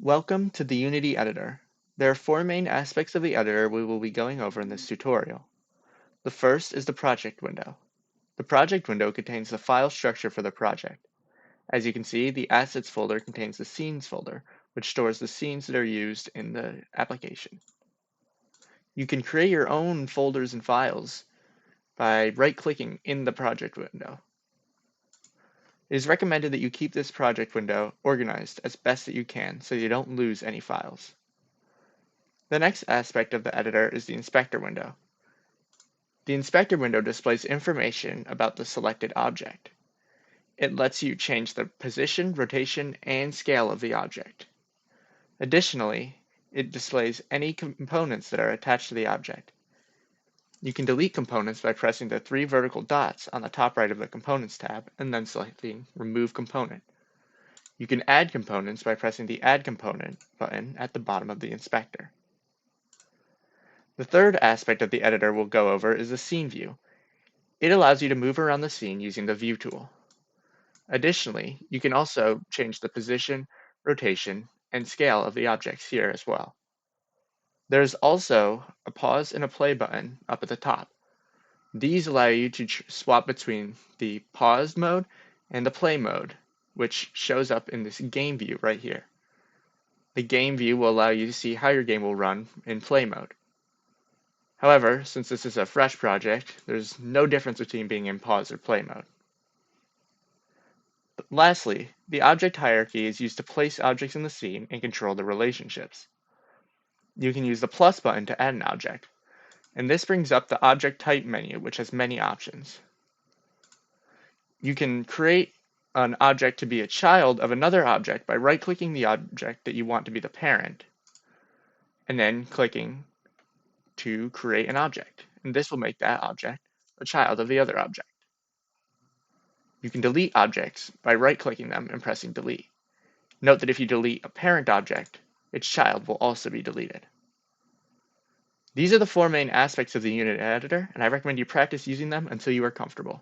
Welcome to the Unity Editor. There are four main aspects of the editor we will be going over in this tutorial. The first is the project window. The project window contains the file structure for the project. As you can see, the assets folder contains the scenes folder, which stores the scenes that are used in the application. You can create your own folders and files by right-clicking in the project window. It is recommended that you keep this project window organized as best that you can so you don't lose any files. The next aspect of the editor is the inspector window. The inspector window displays information about the selected object. It lets you change the position, rotation, and scale of the object. Additionally, it displays any components that are attached to the object. You can delete components by pressing the three vertical dots on the top right of the Components tab and then selecting Remove Component. You can add components by pressing the Add Component button at the bottom of the inspector. The third aspect of the editor we'll go over is the Scene View. It allows you to move around the scene using the View tool. Additionally, you can also change the position, rotation, and scale of the objects here as well. There's also a pause and a play button up at the top. These allow you to swap between the paused mode and the play mode, which shows up in this game view right here. The game view will allow you to see how your game will run in play mode. However, since this is a fresh project, there's no difference between being in pause or play mode. Lastly, the object hierarchy is used to place objects in the scene and control the relationships. You can use the plus button to add an object, and this brings up the object type menu, which has many options. You can create an object to be a child of another object by right-clicking the object that you want to be the parent, and then clicking to create an object, and this will make that object a child of the other object. You can delete objects by right-clicking them and pressing delete. Note that if you delete a parent object, its child will also be deleted. These are the four main aspects of the Unity editor, and I recommend you practice using them until you are comfortable.